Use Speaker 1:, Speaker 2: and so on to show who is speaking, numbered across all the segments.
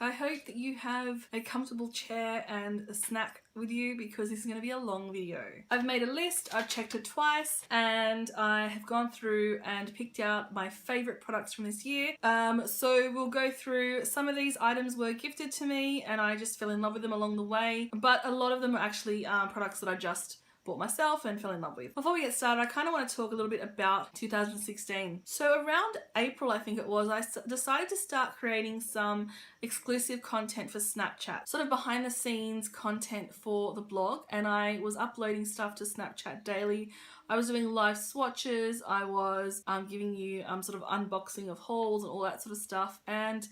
Speaker 1: I hope that you have a comfortable chair and a snack with you because this is going to be a long video. I've made a list, I've checked it twice, and I have gone through and picked out my favourite products from this year. So we'll go through, some of these items were gifted to me and I just fell in love with them along the way, but a lot of them are actually products that I just bought myself and fell in love with. Before we get started, I kind of want to talk a little bit about 2016. So around April, I think it was, I decided to start creating some exclusive content for Snapchat, sort of behind the scenes content for the blog, and I was uploading stuff to Snapchat daily. I was doing live swatches, I was giving you sort of unboxing of hauls and all that sort of stuff, and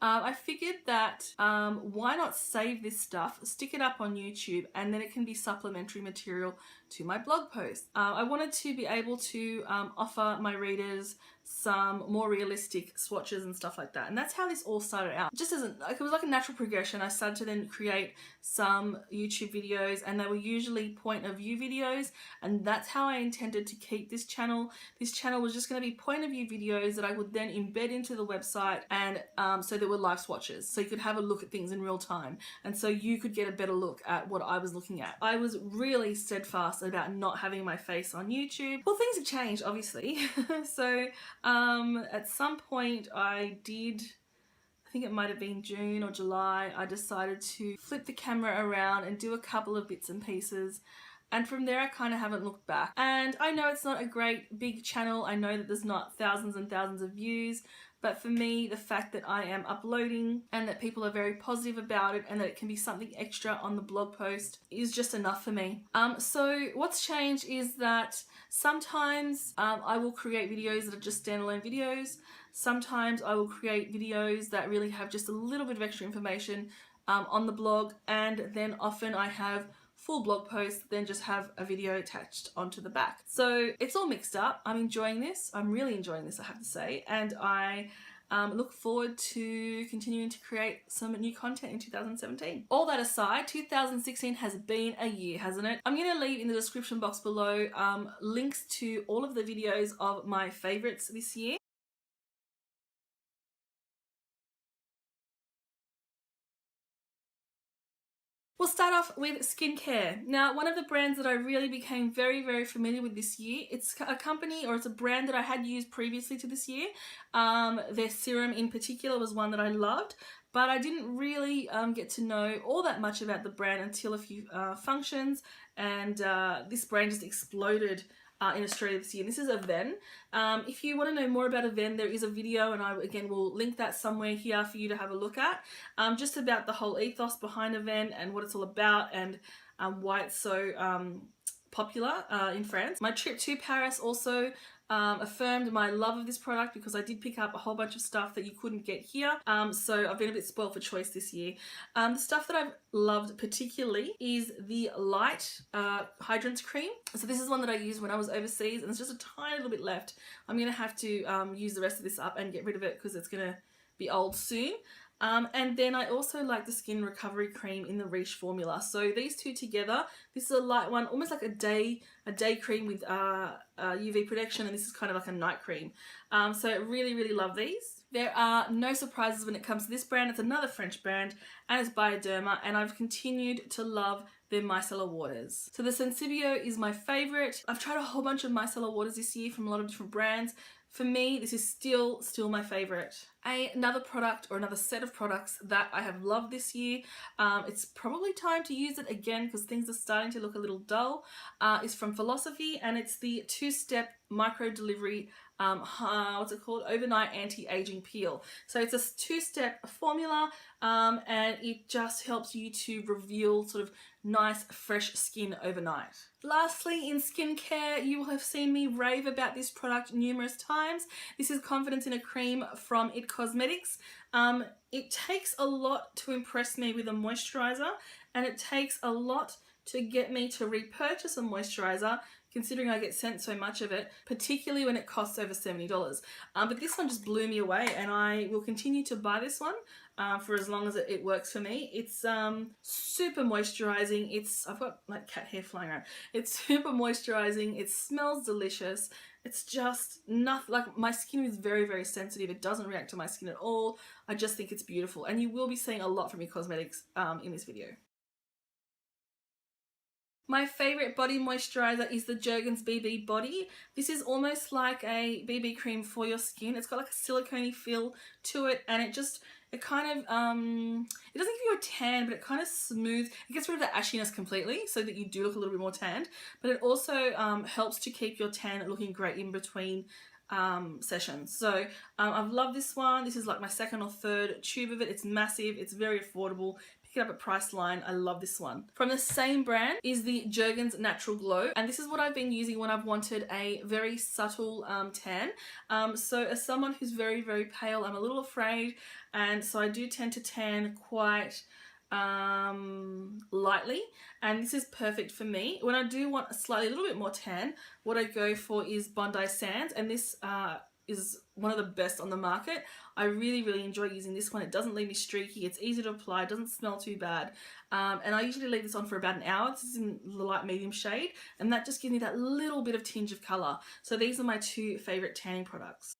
Speaker 1: I figured that why not save this stuff, stick it up on YouTube, and then it can be supplementary material to my blog post. I wanted to be able to offer my readers some more realistic swatches and stuff like that, and that's how this all started out. Just as it was like a natural progression. I started to then create some YouTube videos, and they were usually point of view videos, and that's how I intended to keep this channel. This channel was just going to be point of view videos that I would then embed into the website, and so there were live swatches, so you could have a look at things in real time, and so you could get a better look at what I was looking at. I was really steadfast about not having my face on YouTube. Well, things have changed, obviously. So at some point I think it might have been June or July, I decided to flip the camera around and do a couple of bits and pieces, and from there I kind of haven't looked back. And I know it's not a great big channel, I know that there's not thousands and thousands of views, but for me, the fact that I am uploading and that people are very positive about it and that it can be something extra on the blog post is just enough for me. So what's changed is that sometimes I will create videos that are just standalone videos. Sometimes I will create videos that really have just a little bit of extra information on the blog, and then often I have full blog posts, then just have a video attached onto the back. So it's all mixed up. I'm enjoying this. I'm really enjoying this, I have to say, and I look forward to continuing to create some new content in 2017. All that aside, 2016 has been a year, hasn't it? I'm going to leave in the description box below links to all of the videos of my favorites this year. We'll start off with skincare. Now, one of the brands that I really became very familiar with this year, it's a company, or it's a brand that I had used previously to this year. Their serum in particular was one that I loved, but I didn't really get to know all that much about the brand until a few functions, and this brand just exploded in Australia this year. This is Avène. If you want to know more about Avène, there is a video, and I again will link that somewhere here for you to have a look at, just about the whole ethos behind Avène and what it's all about, and why it's so popular in France. My trip to Paris also affirmed my love of this product because I did pick up a whole bunch of stuff that you couldn't get here. So I've been a bit spoiled for choice this year. The stuff that I've loved particularly is the light hydrants cream. So this is one that I used when I was overseas, and there's just a tiny little bit left. I'm going to have to use the rest of this up and get rid of it because it's going to be old soon. And then I also like the Skin Recovery Cream in the Riche formula. So these two together, this is a light one, almost like a day cream with UV protection, and this is kind of like a night cream. So I really love these. There are no surprises when it comes to this brand. It's another French brand, and it's Bioderma, and I've continued to love their micellar waters. So the Sensibio is my favorite. I've tried a whole bunch of micellar waters this year from a lot of different brands. For me, this is still my favorite. Another product, or another set of products that I have loved this year, it's probably time to use it again because things are starting to look a little dull, is from Philosophy, and it's the two-step micro delivery what's it called? Overnight anti-aging peel. So it's a two-step formula, and it just helps you to reveal sort of nice fresh skin overnight. Lastly, in skincare, you will have seen me rave about this product numerous times. This is Confidence in a Cream from It Cosmetics. It takes a lot to impress me with a moisturizer, and it takes a lot to get me to repurchase a moisturizer, considering I get sent so much of it, particularly when it costs over $70. But this one just blew me away, and I will continue to buy this one for as long as it works for me. It's super moisturizing. I've got like cat hair flying around. It's super moisturizing. It smells delicious. It's just nothing, like my skin is very, very sensitive. It doesn't react to my skin at all. I just think it's beautiful, and you will be seeing a lot from your cosmetics in this video. My favourite body moisturiser is the Jergens BB Body. This is almost like a BB cream for your skin. It's got like a silicone feel to it, and it kind of, it doesn't give you a tan, but it kind of smooths, it gets rid of the ashiness completely so that you do look a little bit more tanned, but it also helps to keep your tan looking great in between sessions. So I've loved this one. This is like my second or third tube of it. It's massive, it's very affordable. Pick it up at Priceline. I love this one. From the same brand is the Jergens Natural Glow, and this is what I've been using when I've wanted a very subtle tan. So as someone who's very, very pale, I'm a little afraid, and so I do tend to tan quite lightly, and this is perfect for me. When I do want a little bit more tan, what I go for is Bondi Sands, and this is one of the best on the market. I really, really enjoy using this one. It doesn't leave me streaky, it's easy to apply, it doesn't smell too bad, and I usually leave this on for about an hour. This is in the light medium shade, and that just gives me that little bit of tinge of colour. So these are my two favourite tanning products.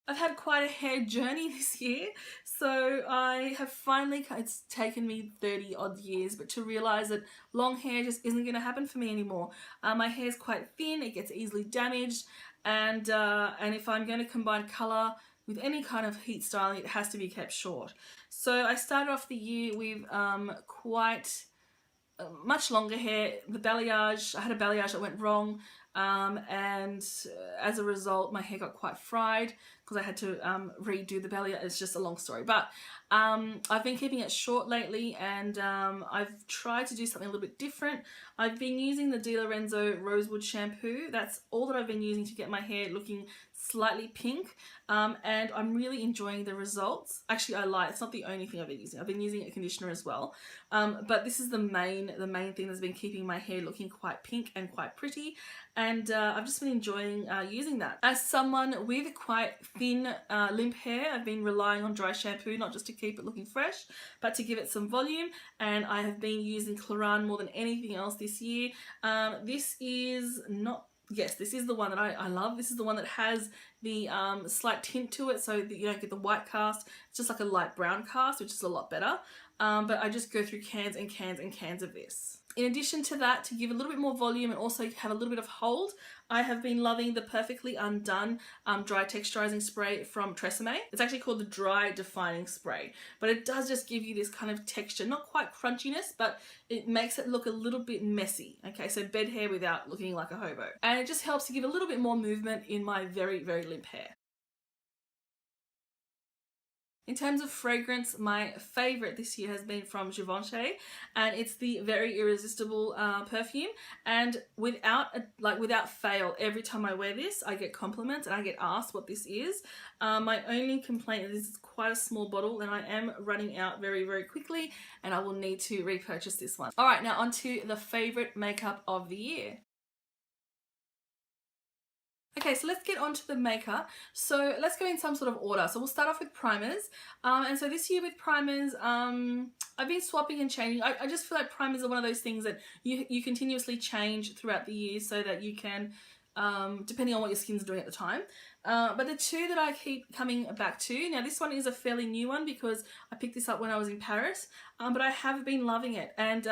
Speaker 1: I've had quite a hair journey this year, so I have finally, it's taken me 30 odd years, but to realise that long hair just isn't going to happen for me anymore. My hair's quite thin, it gets easily damaged, and if I'm going to combine colour with any kind of heat styling, it has to be kept short. So I started off the year with quite much longer hair. The balayage, I had a balayage that went wrong, and as a result my hair got quite fried because I had to redo the balayage. It's just a long story, but I've been keeping it short lately, and I've tried to do something a little bit different. I've been using the Di Lorenzo Rosewood shampoo. That's all that I've been using to get my hair looking slightly pink, and I'm really enjoying the results. Actually, I lie, it's not the only thing I've been using. I've been using a conditioner as well, but this is the main thing that's been keeping my hair looking quite pink and quite pretty, and I've just been enjoying using that. As someone with quite thin limp hair, I've been relying on dry shampoo, not just to keep it looking fresh, but to give it some volume, and I have been using Claran more than anything else this year. This is the one that I love. This is the one that has the slight tint to it, so that you don't get the white cast. It's just like a light brown cast, which is a lot better. But I just go through cans and cans and cans of this. In addition to that, to give a little bit more volume and also have a little bit of hold, I have been loving the Perfectly Undone dry texturizing spray from Tresemme. It's actually called the Dry Defining Spray, but it does just give you this kind of texture, not quite crunchiness, but it makes it look a little bit messy. Okay, so bed hair without looking like a hobo. And it just helps to give a little bit more movement in my very, very limp hair. In terms of fragrance, my favourite this year has been from Givenchy, and it's the Very Irresistible perfume. And without fail, every time I wear this, I get compliments and I get asked what this is. My only complaint is this is quite a small bottle, and I am running out very, very quickly, and I will need to repurchase this one. Alright, now on to the favourite makeup of the year. Okay, so let's get on to the makeup. So let's go in some sort of order. So we'll start off with primers. And so this year with primers, I've been swapping and changing. I just feel like primers are one of those things that you continuously change throughout the year so that you can, depending on what your skin's doing at the time. But the two that I keep coming back to, now this one is a fairly new one because I picked this up when I was in Paris, but I have been loving it, and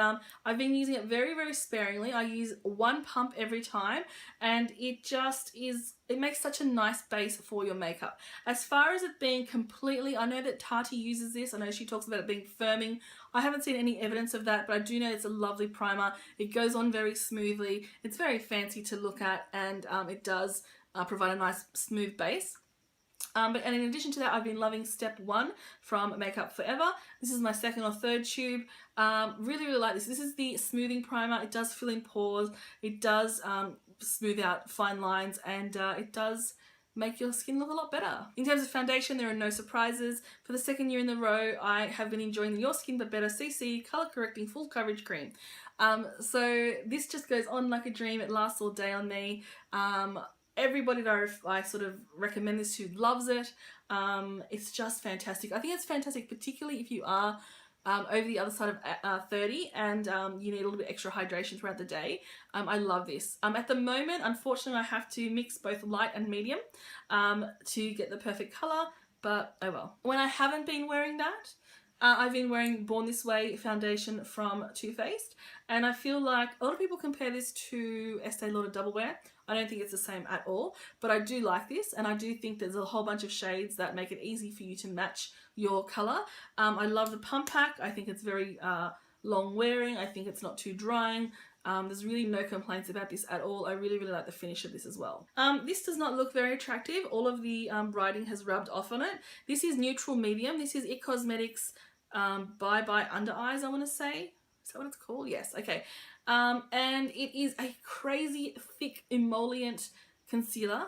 Speaker 1: I've been using it very, very sparingly. I use one pump every time, and it makes such a nice base for your makeup. As far as it being completely, I know that Tati uses this, I know she talks about it being firming. I haven't seen any evidence of that, but I do know it's a lovely primer. It goes on very smoothly, it's very fancy to look at, and it does provide a nice smooth base. And in addition to that, I've been loving Step 1 from Makeup Forever. This is my second or third tube. Really, really like this. This is the smoothing primer. It does fill in pores. It does smooth out fine lines, and it does make your skin look a lot better. In terms of foundation, there are no surprises. For the second year in a row, I have been enjoying the Your Skin But Better CC Color Correcting Full Coverage Cream. So this just goes on like a dream. It lasts all day on me. Everybody that I sort of recommend this to loves it. It's just fantastic. I think it's fantastic, particularly if you are over the other side of 30, and you need a little bit extra hydration throughout the day. I love this. At the moment, unfortunately, I have to mix both light and medium to get the perfect colour, but oh well. When I haven't been wearing that, I've been wearing Born This Way foundation from Too Faced, and I feel like a lot of people compare this to Estee Lauder Double Wear. I don't think it's the same at all, but I do like this, and I do think there's a whole bunch of shades that make it easy for you to match your colour. I love the pump pack. I think it's very long wearing. I think it's not too drying. There's really no complaints about this at all. I really, really like the finish of this as well. This does not look very attractive. All of the writing has rubbed off on it. This is neutral medium. This is It Cosmetics Bye Bye Under Eyes, I want to say. Is that what it's called? Yes, okay. And it is a crazy thick emollient concealer.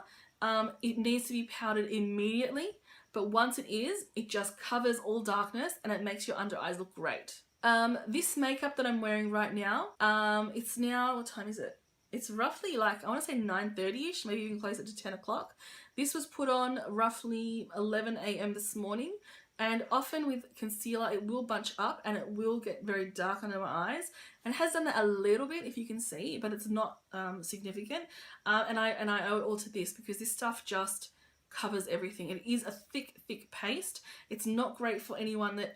Speaker 1: It needs to be powdered immediately, but once it is, it just covers all darkness and it makes your under eyes look great. This makeup that I'm wearing right now, it's now, what time is it? It's roughly like, I want to say 9:30ish, maybe even closer to 10 o'clock. This was put on roughly 11 a.m. this morning. And often with concealer, it will bunch up and it will get very dark under my eyes. And it has done that a little bit, if you can see, but it's not significant. And I owe it all to this, because this stuff just covers everything. It is a thick, thick paste. It's not great for anyone that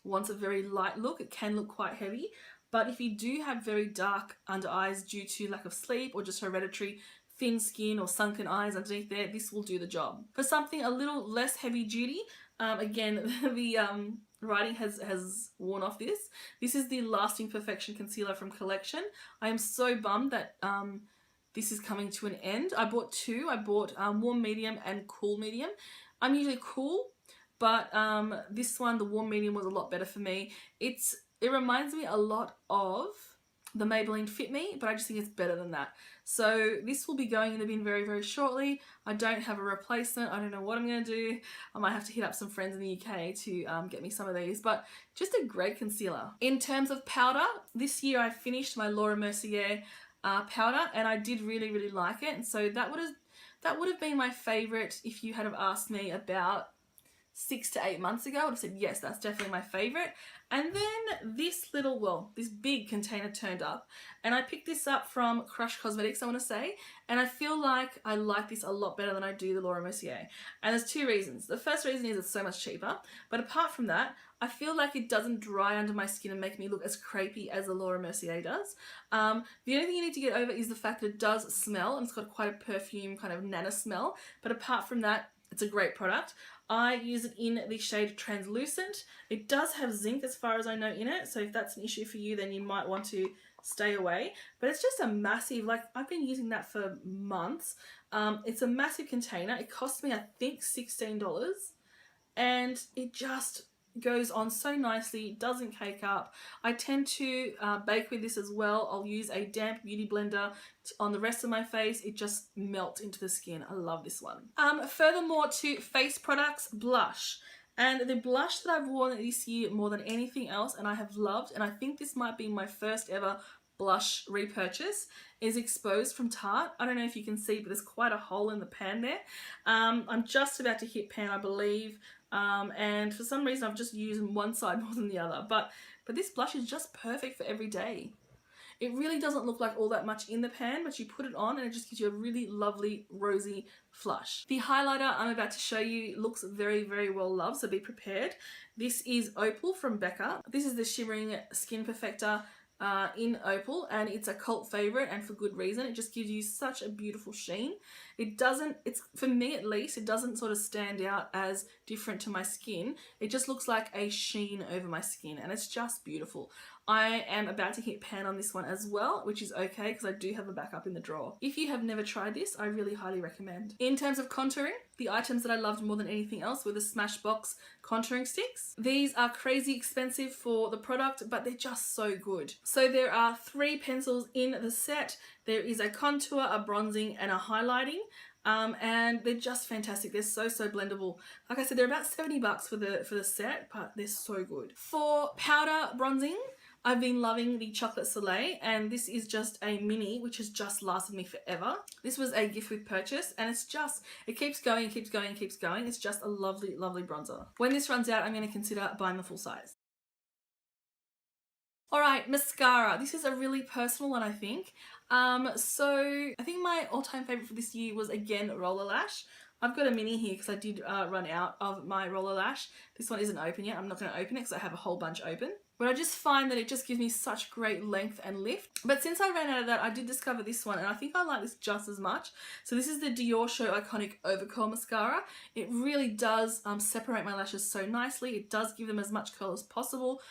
Speaker 1: wants a very light look. It can look quite heavy. But if you do have very dark under eyes due to lack of sleep or just hereditary thin skin or sunken eyes underneath there, this will do the job. For something a little less heavy duty, again, the writing has worn off this. This is the Lasting Perfection Concealer from Collection. I am so bummed that this is coming to an end. I bought two. I bought Warm Medium and Cool Medium. I'm usually cool, but this one, the Warm Medium, was a lot better for me. It reminds me a lot of the Maybelline Fit Me, but I just think it's better than that. So this will be going in the bin very, very shortly. I don't have a replacement. I don't know what I'm going to do. I might have to hit up some friends in the UK to get me some of these, but just a great concealer. In terms of powder, this year I finished my Laura Mercier powder, and I did really, really like it. And so that would have been my favourite if you had have asked me about 6 to 8 months ago. I would have said, yes, that's definitely my favourite. And then this little, well, this big container turned up, and I picked this up from Crush Cosmetics, I want to say, and I feel like I like this a lot better than I do the Laura Mercier. And there's two reasons. The first reason is it's so much cheaper, but apart from that, I feel like it doesn't dry under my skin and make me look as crepey as the Laura Mercier does. The only thing you need to get over is the fact that it does smell, and it's got quite a perfume kind of nana smell, but apart from that, it's a great product. I use it in the shade Translucent. It does have zinc as far as I know in it, so if that's an issue for you, then you might want to stay away. But it's just a massive, like, I've been using that for months. It's a massive container. It cost me, I think, $16, and it just goes on so nicely, doesn't cake up. I tend to bake with this as well. I'll use a damp beauty blender on the rest of my face. It just melts into the skin. I love this one. Furthermore, to face products, blush. And the blush that I've worn this year more than anything else, and I have loved, and I think this might be my first ever blush repurchase, is Exposed from Tarte. I don't know if you can see, but there's quite a hole in the pan there. I'm just about to hit pan, I believe. And for some reason I've just used one side more than the other, but this blush is just perfect for every day. It really doesn't look like all that much in the pan, but you put it on and it just gives you a really lovely rosy flush. The highlighter I'm about to show you looks very, very well loved, so be prepared. This is Opal from Becca. This is the Shimmering Skin Perfector in Opal, and it's a cult favorite, and for good reason. It just gives you such a beautiful sheen. For me at least, it doesn't sort of stand out as different to my skin. It just looks like a sheen over my skin, and it's just beautiful. I am about to hit pan on this one as well, which is okay because I do have a backup in the drawer. If you have never tried this, I really highly recommend. In terms of contouring, the items that I loved more than anything else were the Smashbox contouring sticks. These are crazy expensive for the product, but they're just so good. So there are 3 pencils in the set. There is a contour, a bronzing, and a highlighting. And they're just fantastic. They're so blendable. Like I said, they're about $70 for the set, but they're so good. For powder bronzing, I've been loving the Chocolate Soleil, and this is just a mini, which has just lasted me forever. This was a gift with purchase, and it keeps going, keeps going, keeps going. It's just a lovely, lovely bronzer. When this runs out, I'm going to consider buying the full size. Alright, mascara. This is a really personal one, I think. So I think my all-time favourite for this year was, again, Roller Lash. I've got a mini here because I did run out of my Roller Lash. This one isn't open yet. I'm not going to open it because I have a whole bunch open. But I just find that it just gives me such great length and lift. But since I ran out of that, I did discover this one, and I think I like this just as much. So this is the Dior Show Iconic Overcurl Mascara. It really does separate my lashes so nicely. It does give them as much curl as possible.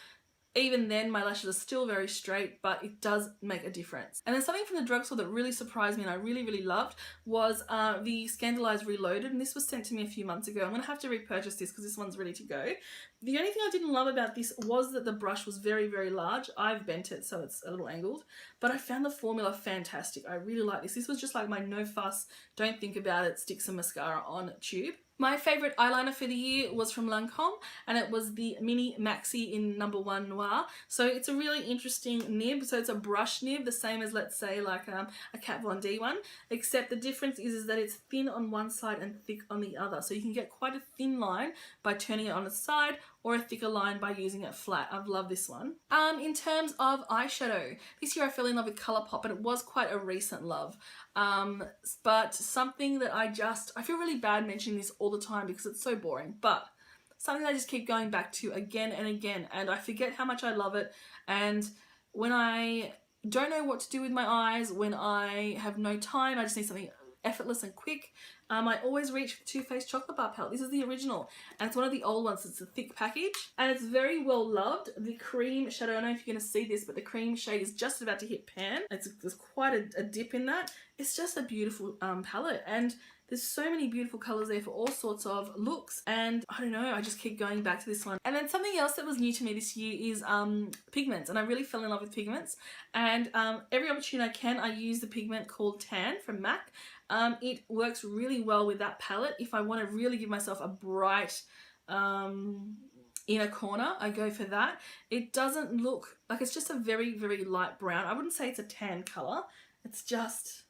Speaker 1: Even then, my lashes are still very straight, but it does make a difference. And then something from the drugstore that really surprised me and I really, really loved was the Scandalized Reloaded, and this was sent to me a few months ago. I'm going to have to repurchase this because this one's ready to go. The only thing I didn't love about this was that the brush was very, very large. I've bent it, so it's a little angled, but I found the formula fantastic. I really like this. This was just like my no fuss, don't think about it, stick some mascara on tube. My favourite eyeliner for the year was from Lancome, and it was the Mini Maxi in No. 1 Noir. So it's a really interesting nib. So it's a brush nib, the same as, let's say, like a Kat Von D one, except the difference is that it's thin on one side and thick on the other. So you can get quite a thin line by turning it on its side, or a thicker line by using it flat. I've loved this one. In terms of eyeshadow, this year I fell in love with Colourpop, and it was quite a recent love. But something that I feel really bad mentioning this all the time because it's so boring, but something that I just keep going back to again and again, and I forget how much I love it. And when I don't know what to do with my eyes, when I have no time, I just need something effortless and quick, I always reach for Too Faced Chocolate Bar Palette. This is the original, and it's one of the old ones. It's a thick package, and it's very well loved. The cream shadow, I don't know if you're going to see this, but the cream shade is just about to hit pan. There's quite a dip in that. It's just a beautiful palette, and there's so many beautiful colours there for all sorts of looks, and I don't know, I just keep going back to this one. And then something else that was new to me this year is pigments, and I really fell in love with pigments, and every opportunity I can, I use the pigment called Tan from MAC. It works really well with that palette. If I want to really give myself a bright inner corner, I go for that. It doesn't look like, it's just a very, very light brown. I wouldn't say it's a tan colour. It's just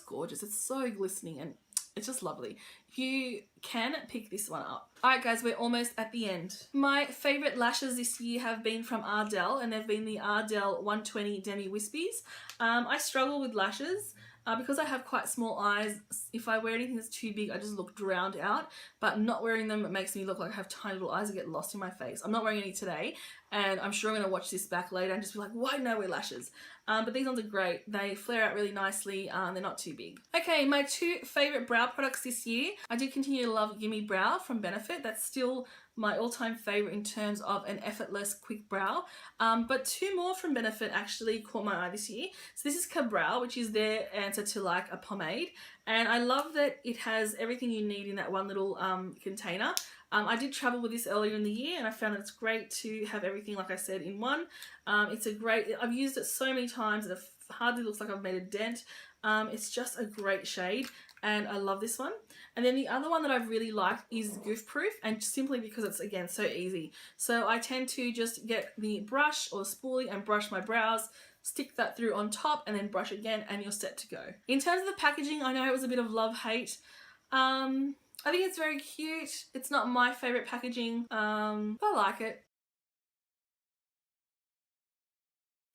Speaker 1: gorgeous. It's so glistening and it's just lovely. You can pick this one up. Alright guys, we're almost at the end. My favourite lashes this year have been from Ardell, and they've been the Ardell 120 Demi Wispies. I struggle with lashes. Because I have quite small eyes, if I wear anything that's too big, I just look drowned out. But not wearing them, it makes me look like I have tiny little eyes that get lost in my face. I'm not wearing any today, and I'm sure I'm going to watch this back later and just be like, why didn't I wear lashes? But these ones are great. They flare out really nicely. They're not too big. Okay, my two favourite brow products this year. I did continue to love Gimme Brow from Benefit. That's still my all-time favourite in terms of an effortless, quick brow. But two more from Benefit actually caught my eye this year. So this is Ka-Brow, which is their answer to like a pomade. And I love that it has everything you need in that one little container. I did travel with this earlier in the year, and I found that it's great to have everything, like I said, in one. I've used it so many times and it hardly looks like I've made a dent. It's just a great shade, and I love this one. And then the other one that I've really liked is Goof Proof, and simply because it's, again, so easy. So I tend to just get the brush or the spoolie and brush my brows, stick that through on top, and then brush again, and you're set to go. In terms of the packaging, I know it was a bit of love-hate. I think it's very cute. It's not my favourite packaging, but I like it.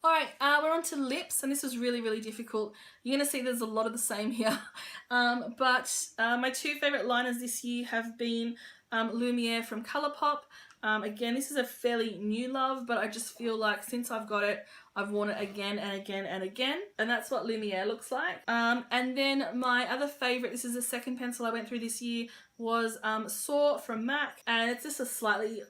Speaker 1: Alright, we're on to lips, and this was really, really difficult. You're going to see there's a lot of the same here. But my two favourite liners this year have been Lumiere from Colourpop. Again, this is a fairly new love, but I just feel like since I've got it, I've worn it again and again and again. And that's what Lumiere looks like. And then my other favourite, this is the second pencil I went through this year, was Soar from MAC, and it's just a slightly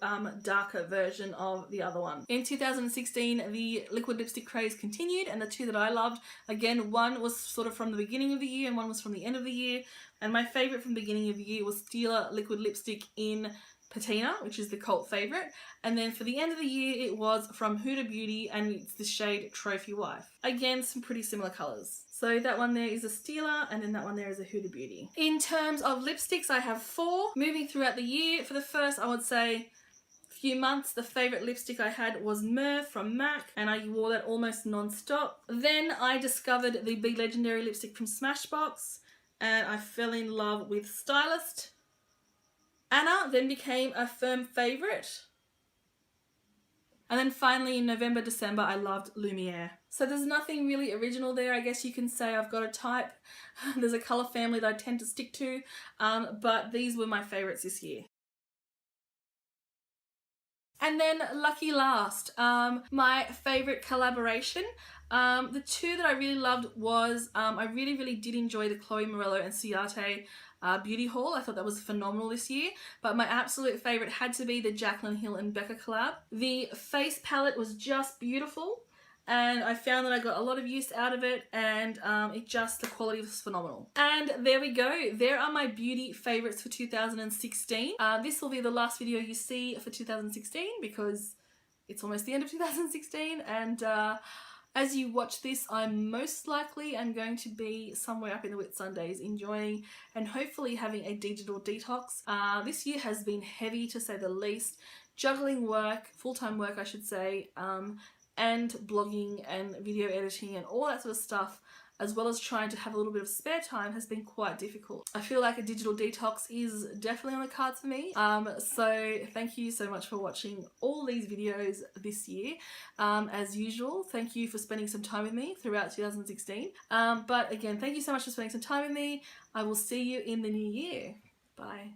Speaker 1: darker version of the other one. In 2016, the liquid lipstick craze continued, and the two that I loved, again, one was sort of from the beginning of the year and one was from the end of the year. And my favourite from the beginning of the year was Stila liquid lipstick in Patina, which is the cult favourite. And then for the end of the year, it was from Huda Beauty, and it's the shade Trophy Wife. Again, some pretty similar colours. So that one there is a Stila, and then that one there is a Huda Beauty. In terms of lipsticks, I have 4. Moving throughout the year, for the first, I would say, few months, the favourite lipstick I had was Myrrh from MAC, and I wore that almost non-stop. Then I discovered the Be Legendary lipstick from Smashbox, and I fell in love with Stylist. Anna then became a firm favourite. And then finally in November, December, I loved Lumiere. So there's nothing really original there. I guess you can say I've got a type. There's a colour family that I tend to stick to, but these were my favourites this year. And then lucky last, my favourite collaboration. The two that I really loved was, I really did enjoy the Chloe Morello and Ciate beauty haul. I thought that was phenomenal this year, but my absolute favourite had to be the Jaclyn Hill and Becca collab. The face palette was just beautiful, and I found that I got a lot of use out of it, and the quality was phenomenal. And there we go. There are my beauty favourites for 2016. This will be the last video you see for 2016 because it's almost the end of 2016, and as you watch this, I'm most likely going to be somewhere up in the Whitsundays enjoying and hopefully having a digital detox. This year has been heavy to say the least. Juggling work, full-time work I should say, and blogging and video editing and all that sort of stuff, as well as trying to have a little bit of spare time, has been quite difficult. I feel like a digital detox is definitely on the cards for me. So thank you so much for watching all these videos this year. As usual, thank you for spending some time with me throughout 2016. But again, thank you so much for spending some time with me. I will see you in the new year. Bye.